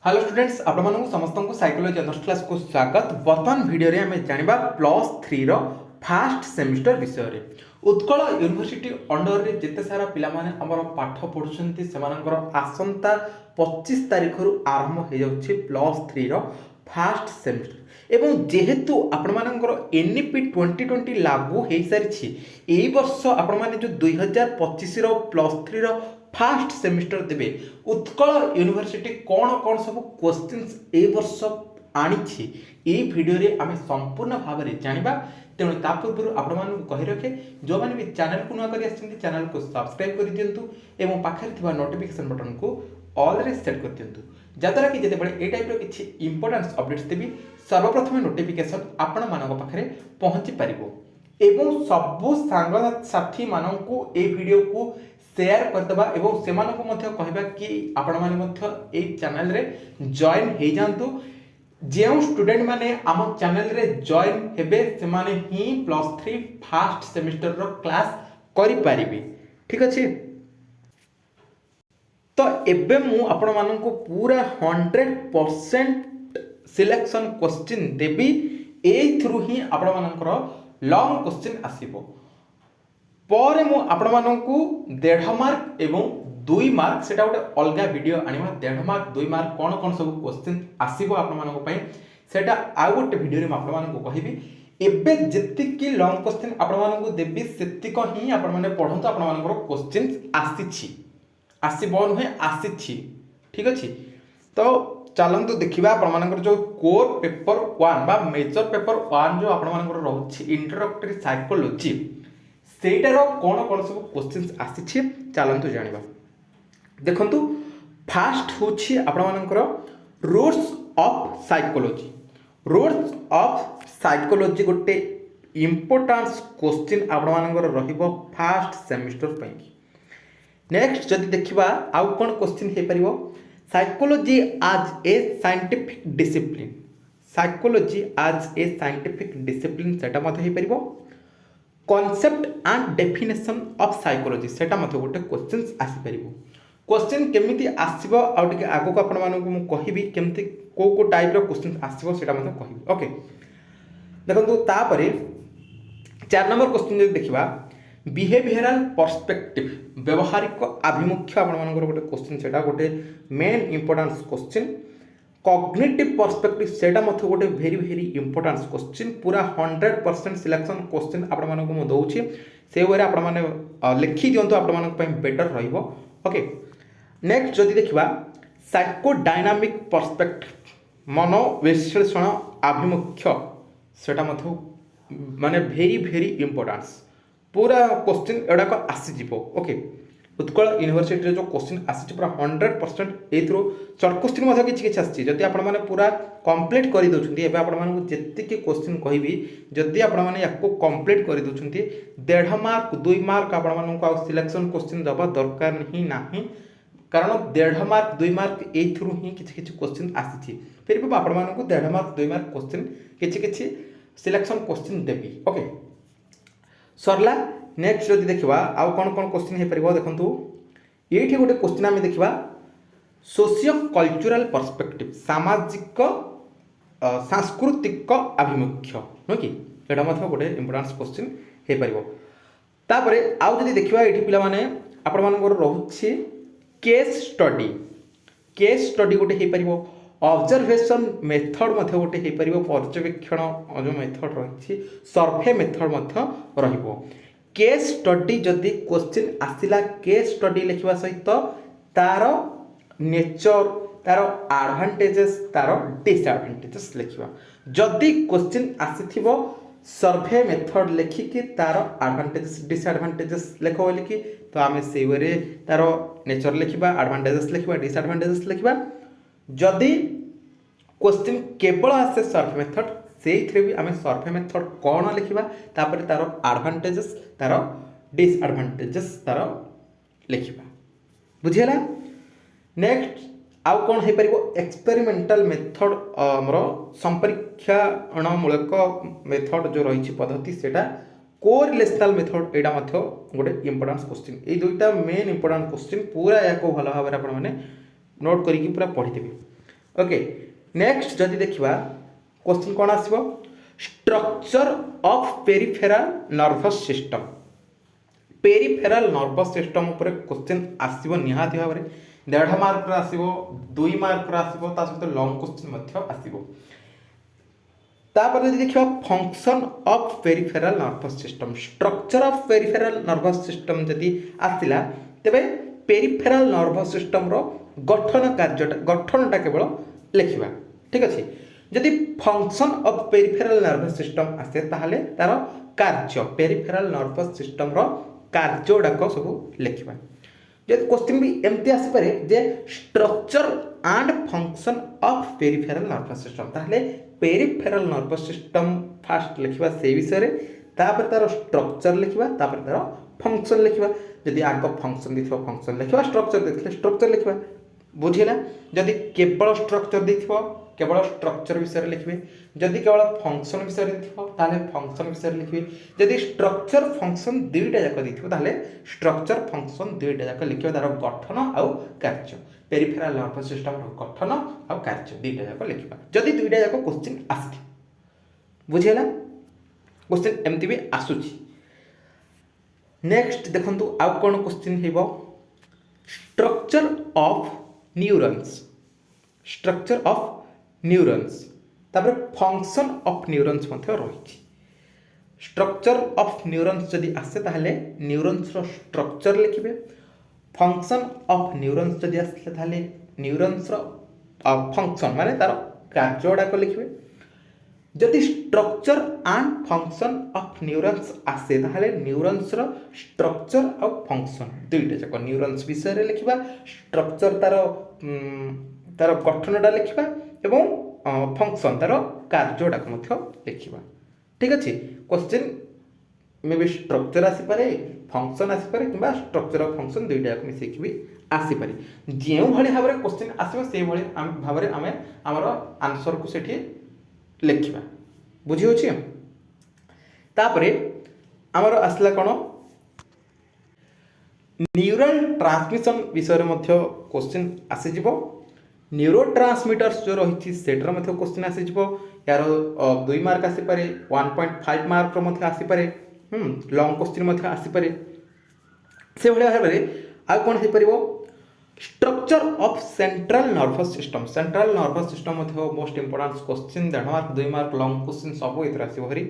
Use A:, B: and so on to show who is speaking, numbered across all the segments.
A: Hello students आपण मानक समस्त को साइकोलॉजी अदर्स क्लास को स्वागत। वर्तमान वीडियो रे हमें जानिबा +3 रो फास्ट सेमिस्टर विषय रे। उत्कल यूनिवर्सिटी अंडर रे जेते सारा पिला माने हमर पाठ पढुछंती सेमानकर आसंता 25 तारिख रु आरंभ हो जाउछि +3 रो फास्ट सेमिस्टर एवं जेहेतु आपण मानकर एनईपी 2020 लागू हो सारी एई वर्ष आपण माने जो 2025 रो +3 रो फास्ट सेमिस्टर देवे उत्कल यूनिवर्सिटी कौन कौन सब क्वेश्चंस ए वर्ष आनी वीडियो रे आम संपूर्ण भाव में जाना। तेणु ता पूर्व आपण मानू कही रखे जो मैंने भी चैनल को नुआ चैनल को सब्सक्राइब कर दिंतु एवं पाखे नोटिफिकेशन बटन को ऑल रे सेट कर दिंतु जद्वारा कि जिते बड़े ए टाइप किसी इंपोर्टेंस अपडेट्स देवी सर्वप्रथम नोटिफिकेशन आपण मानक पाखे पहुंची पारिबो एवं सबु सांग साथी मानकू ए वीडियो को शेयर करदबा एवं से मानकू मध्य कहबा कि आपण माने मध्य ए चैनल रे जॉइन हे जानतु। जे स्टूडेंट माने आम चैनल रे जॉइन हेबे से माने ही +3 फास्ट सेमिस्टर रो क्लास करि पारिबे। ठीक अछि, तो एबे मु आपण मानकू पूरा 100% selection question Devi A through ही आपण मानकर लॉन्ग क्वेश्चन आसीबो। पर मु आपण मानकू 1.5 मार्क एवं 2 मार्क सेटा गोटे अलगा वीडियो आनिबा। 1.5 मार्क 2 मार्क कौन कौन सब क्वेश्चन आसीबो आपण मानक पई सेटा आ गोटे वीडियो रे आपण मानकू कहिबी। एबे जतिकी लॉन्ग क्वेश्चन आपण मानकू देबी सेतिक ही आपण माने पढंतु आपण मानकर क्वेश्चन आसीछि आसीबो नहे आसीछि। ठीक अछि, तो चलंतु देखिबा आपण मानकर जो कोर पेपर 1 बा मेजर पेपर 1 जो आपण मानकर रहउछि इंट्रोडक्टरी साइकोलॉजी सेटार कौन कौन सब क्वेश्चन आसी चलतु जाना। देखु फास्ट हूँ आपर roots of psychology. Roots of psychology गोटे इंपोर्टेंस क्वेश्चन आपर फास्ट सेमिस्टर पर। नेक्स्ट जदि देखा आउ कौन क्वेश्चन हो पार साइकोलॉजी आज ए साइंटिफिक डिसिप्लिन। साइकोलॉजी आज ए साइंटिफिक डिसिप्लिन सेटा मते हो पार। Concept and definition of psychology सेटा मते गोटे क्वेश्चंस आसी परिबो। क्वेश्चन केमिति आसीबो आ टिके आगो को आपण मानकु मु कहिबी केमिति को टाइप रो क्वेश्चन आसीबो सेटा मते कहिबी। ओके, देखंतु तापरे 4 नंबर क्वेश्चन जे देखिबा बिहेवियरल पर्सपेक्टिव व्यवहारिक आभिमुख्य आपण मानकर गोटे क्वेश्चन सेटा गोटे main importance question. Cognitive perspective सेटा मथे गोटे वेरी वेरी इंपोर्टेंस क्वेश्चन। पूरा 100% सिलेक्शन क्वेश्चन आपण मानकु मु दउछि से वे आपण माने लिखि दियंतु आपण मानक पय बेटर रहइबो। ओके, नेक्स्ट जदि देखिबा साइको डायनामिक पर्सपेक्टिव मनो विश्लेषण आभिमुख्य सेटा मथे माने वेरी वेरी इंपोर्टेंस पूरा क्वेश्चन एडा को आसी जिवो। ओके, उत्कल यूनिवर्सिटी जो क्वेश्चन आसी पूरा 100% एथ्रो शॉर्ट क्वेश्चन मध्य किछि किछि आसी। जदि आपण माने पूरा कंप्लीट करि दोछंती एबे आपण मानकु जेतिके क्वेश्चन कहिबी जदि आपण माने याको कंप्लीट करि दोछंती 1.5 मार्क 2 मार्क आपण मानकु आ सिलेक्शन क्वेश्चन दबा दरकार नहीं नाही, कारण 1.5 मार्क 2 मार्क ए थ्रू ही किछि किछि क्वेश्चन आसी। फिर भी आपण मानकु 1.5 मार्क 2 मार्क क्वेश्चन किछि किछि सिलेक्शन क्वेश्चन देबी। ओके, सरला। नेक्स्ट जदि देखा आउ कौन कौन क्वेश्चन हो पार देखु ये गोटे क्वेश्चन आम देखा सोशियो कल्चरल पर्सपेक्टिव सामाजिक सांस्कृतिक आभिमुख्य नुह कि यहाँ मतलब गोटे इंपोर्टेंस क्वेश्चन हो पार। तापर आउ जदि देखा ये पिला माने आपण मानकर रोचे केस स्टडी। केस स्टडी गोटे हो पार। ऑब्जर्वेशन मेथड मध्य गोटे हो पार। पर्यवेक्षण जो मेथड रही सर्वे मेथड मध्य रहिबो। केस स्टडी जदि क्वेश्चन आसिला केस स्टडी लिखा सहित तार नेचर तार एडवांटेजेस तार डिसएडवांटेजेस लिखा। जदि क्वेश्चन आसीथिबो सर्वे मेथड लिखिकी तार एडवांटेजेस डिसएडवांटेजेस लिख बोलिकी तो आम से वे तार नेचर लिखा एडवांटेजेस लिखा डिसएडवांटेजेस लिखा। जदि क्वेश्चन केवल आसे सर्वे मेथड से भी आम सर्वे मेथड कौन लिखा तापर तार एडवांटेजेस तार डिसएडवांटेजेस तार लिखा। बुझीगला। नेक्स्ट आउ कौन हो पार एक्सपेरिमेंटल मेथड आमर संपरीक्षणमूलक मेथड जो रही पद्धति सेटा कोरिलेशनल मेथड एटा गोटे इंपोर्टेंस क्वेश्चन। ये दुईटा मेन इंपोर्टेंट क्वेश्चन पूरा या भल भाव में आप नोट करके पूरा पढ़ीदेवी। ओके नेक्स्ट जदि देखिबा क्वेश्चन कोन आसीबो structure of peripheral nervous system peripheral nervous system ऊपर क्वेश्चन आसीबो निहाती भाबरे 1.5 मार्क रा आसीबो 2 मार्क रा आसीबो ता सहित लॉन्ग क्वेश्चन मध्य आसीबो तापर यदि देखिबा function of peripheral nervous system structure of peripheral nervous system यदि आसिला तेबे पेरिफेरल नर्वस सिस्टम रो गठनटा केवल लिखिबा ठीक अछि यदि function of peripheral nervous system आसे ताहले तार कार्य पेरिफेरल नर्वस सिस्टम रो कार्य डाक सब लिखिबा जदि क्वेश्चन भी एमती आसी पारे जे structure and function of peripheral nervous system ताहले पेरिफेरल नर्वस सिस्टम फास्ट लिखिबा से विषय रे तापर तार स्ट्रक्चर लिखिबा तापर तार फंक्शन लिखिबा जदि आग फंक्शन दिथिबो फंक्शन लिखिबा स्ट्रक्चर दिथिले स्ट्रक्चर लिखिबा बुझिला जदि केवल स्ट्रक्चर दिथिबो केवल स्ट्रक्चर विषय लिखिबे जदि केवल फंक्शन विषय दिथिबो ताले फंक्शन विषय लिखिबे जदि स्ट्रक्चर फंक्शन दुईटा जाक दिथिबो ताले स्ट्रक्चर फंक्शन दुईटा जाक लिखिबे तार गठन आउ कार्य पेरिफेरल नर्वस सिस्टम रो गठन आउ कार्य दुईटा जाक लिखिबा जदि दुईटा जाक क्वेश्चन आसी बुझिला क्वेश्चन एमती भी आसुची नेक्स्ट देखंतु आउ कोन क्वेश्चन हेबो structure of neurons structure of neurons तापर फंक्शन ऑफ न्यूरॉन्स मध्ये रही स्ट्रक्चर ऑफ न्यूरॉन्स जदि आसे ताहले न्यूरॉन्स रो स्ट्रक्चर लिखिबे फंक्शन ऑफ न्यूरॉन्स जदि आसे ताहले न्यूरॉन्स रो फंक्शन माने तार कार्योडा को लिखिबे जदि structure and function of neurons आसे ताहले न्यूरॉन्स रो स्ट्रक्चर और फंक्शन दुईटा जाक न्यूरॉन्स विषय रे लिखिबा स्ट्रक्चर तार गठनटा लिखिबा एवं फंक्शन तार कार्योडा को मध्य लिखिबा ठीक अछि क्वेश्चन मे बी स्ट्रक्चर आसी पारे फंक्शन आसी पारे किबा स्ट्रक्चर और फंक्शन दुईटा जाक मिसै कि भी आसी पारे जेउ भली भाबरे क्वेश्चन आसीबा से भली भाबरे आमे हमर आंसर को सेठी लिखिबा बुझी होछि तापरे हमर आसला कोन न्यूरल ट्रांसमिशन विषय मध्य क्वेश्चन आसी जिवो न्यूरोट्रांसमिटर्स जो रही सेटर मध्य क्वेश्चन आसी जिवो यार 2 मार्क आसी पारे 1.5 मार्क मध्य आसी पारे लॉन्ग क्वेश्चन मध्य आसी पारे से भली भाबरे आ कोन हे परिबो structure of central nervous system मध्य most important question 1.5 mark 2 mark long question सब इतर आसी भरी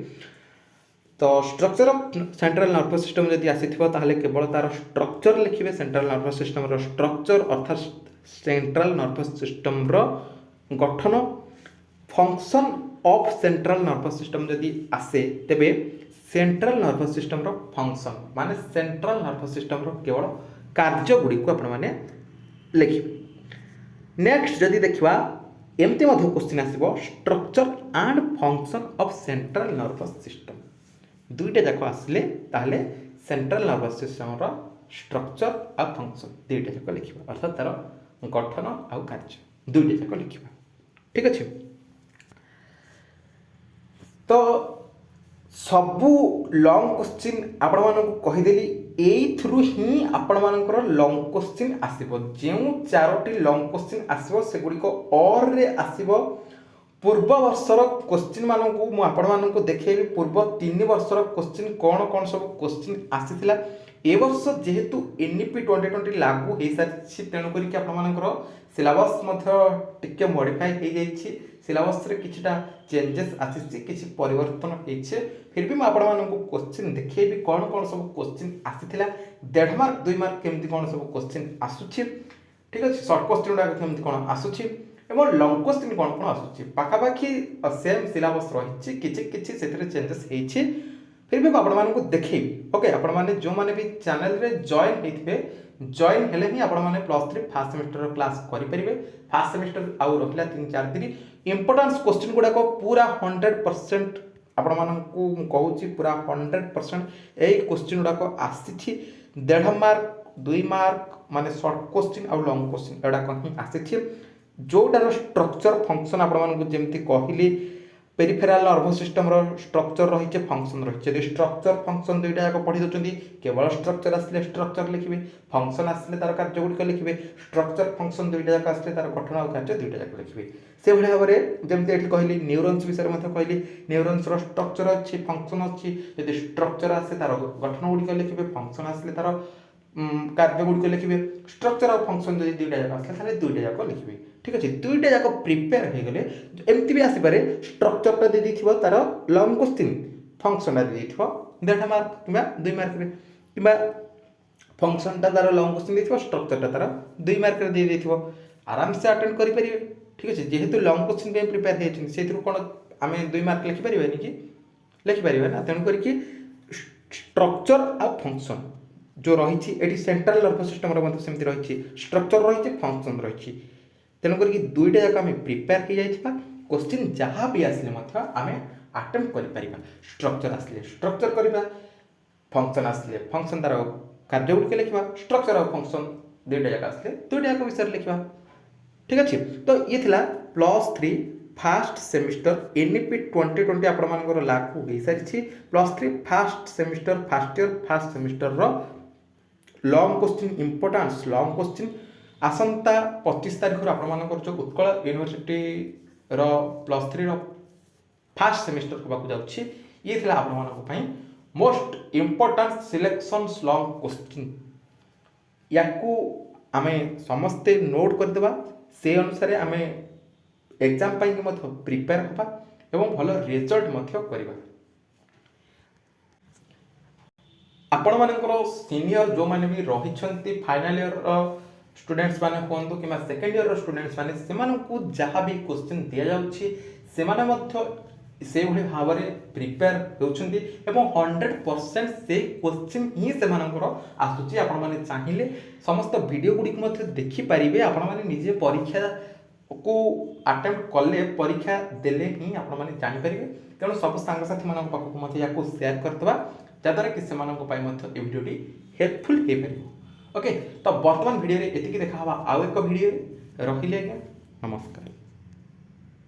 A: तो structure of central nervous system जदि आसीथिबो ताहले केवल तार स्ट्रक्चर लिखिबे सेंट्रल नर्वस सिस्टम रो स्ट्रक्चर अर्थात सेंट्रल नर्वस सिस्टम रो गठन function of central nervous system जदि आसे तेबे सेंट्रल नर्वस सिस्टम रो फंक्शन माने सेंट्रल नर्वस सिस्टम रो केवल कार्य गुडी को आपण माने लिखिबे नेक्स्ट जदि देखिबा एमती मध्ये क्वेश्चन आसीबो structure and function of central nervous system दुईटा जाक आसले ताहले सेंट्रल नर्वस सिस्टम रो स्ट्रक्चर और फंक्शन दुईटा जाक लिखिबा अर्थात तार गठन और कार्य दुईटा जाक लिखिबा ठीक अछि तो सबू लॉन्ग क्वेश्चन आपण मानक कहि देली एई थ्रू ही आपण मानकर लॉन्ग क्वेश्चन आसीबो जेउ चारोटी लॉन्ग क्वेश्चन आसीबो से गुडी को और रे आसीबो पूर्व वर्षर क्वेश्चन मानक मु आपण मानक देखैबी पूर्व 3 वर्षर क्वेश्चन कोन कोन सब क्वेश्चन आसीथिला ए वर्ष जेहेतु एनईपी 2020 लागू हे सारी तेणु करी कि आपण मानकर सिलेबस मध्य टिके मॉडिफाई हे जाईछि सिलेबस रे किछटा चेंजेस आसीछि किछि परिवर्तन हेछि फिर भी म आपण मानक क्वेश्चन देखैबी कोन कोन सब क्वेश्चन आसीथिला 1.5 मार्क 2 मार्क केमति कोन सब क्वेश्चन आसुछि ठीक अछि शॉर्ट क्वेश्चन डा केमति कोन आसुछि एवं लॉन्ग क्वेश्चन कोन कोन आसुछि पाखापाखी सेम सिलेबस रहिछि किछि किछि सेतरे चेंजेस हेछि फिर भी आपण मानक देखैबी ओके आपण माने जो माने भी चैनल रे जॉइन हेथिबे जॉइन हेले ही आपण माने +3 फर्स्ट सेमेस्टर क्लास करि परिबे फर्स्ट सेमेस्टर आउ रहिला 3-4 दिन इंपोर्टेंस क्वेश्चन गुडा को पूरा 100% आपण मानकू कहूची पूरा 100% एई क्वेश्चन गुडा को आसीछि 1.5 मार्क 2 मार्क माने शॉर्ट क्वेश्चन और लॉन्ग क्वेश्चन एडा कहीं आसीछि जोटार स्ट्रक्चर फंक्शन आपण मानकू जेमति कहिली पेरिफेराल नर्भस सिस्टम स्ट्रक्चर रही फंक्शन रही यदि स्ट्रक्चर फंक्शन दुईटा जाक पढ़ी दौरान केवल स्ट्रक्चर आसले स्ट्रक्चर लिखिए फंक्शन आसले तार कार्यगुड़िक लिखिए स्ट्रक्चर फंक्शन दुईटा जाक आसले तार गठन और कार्य दुईटा जाक लिखिए से भाई भाव में जमी ये कहली न्यूरन्स विषय में कहली न्यूरन्स स्ट्रक्चर अच्छी फंक्शन अच्छी यदि स्ट्रक्चर आसे तार गठन गुड़िक लिखिए फंक्शन आसले तार कार्यगुड़िक लिखिए स्ट्रक्चर और फंक्शन जब दुईटा जाक आसले दुईटा जाक लिखिए ठीक अच्छे दुईटा जाक प्रिपेयर हो गले एमती भी आसपे स्ट्रक्चरटा दे दी तार लंग क्वेश्चन फंक्शनटा दे दी 1.5 मार्क कि 2 मार्क कि फंक्शनटा तार लंग क्वेश्चन दे स्ट्रक्चरटा तार 2 मार्क दे दी आराम से अटेंड करेंगे ठीक अच्छे जेहेतु लंग क्वेश्चन प्रिपेयर होती कौन आम 2 मार्क लिखिपर कि लिखिपर ना तेणुक स्ट्रक्चर आ फंक्शन जो रही ये सेंट्रल नर्वस सिस्टम सेमती रही स्ट्रक्चर रही फंक्शन रही तेणुक दुईटा जाक आम प्रिपेयर हो जाइए क्वेश्चन जहाँ भी आसले आम आटेम्प्ट कर स्ट्रक्चर आसले स्ट्रक्चर करवा फंक्शन आसले फंक्शन तार कार्यगुड़िक लिखा स्ट्रक्चर और फंक्शन दुईटा जाक आसले दुईटा जाक विषय लिखा ठीक अच्छे तो ये +3 फास्ट सेमिस्टर एनईपी 2020 आपर लागू हो सारी +3 first semester first year first semester long question importance long question आसंता 25 तारीख आपर जो उत्कल यूनिवर्सिटी +3 फास्ट सेमिस्टर होगा जाऊँगी ये आपण most important selection long question या आम समस्ते नोट करदे से अनुसार आम एग्जाम प्रिपेयर हवा एवं भल रिजल्ट करवा आपण मानकर सीनियर जो मैंने भी रही फाइनल ईयर स्टूडेंट्स माने कहतु कि सेकेंड ईयर स्टूडेंट्स माने से जहाँ भी क्वेश्चन दि जाऊँगी से भाव में प्रिपेयर होती 100% से क्वेश्चन ही से आसूची आपण मैंने चाहिए समस्त वीडियो गुड़िक देखिपारे आपण मैंने निजे परीक्षा को अटेम्प्ट कले परीक्षा देले ही आपण मैंने जानीपर तेणु सब सांगसाथी मान पाखक या सेयार करदे जहाद्वारा कि से भिडियोटी हेल्पफुल हो पार ओके तो बर्तमान भिडियो एति देखा आउ एक भिडियो रखिले आज्ञा नमस्कार।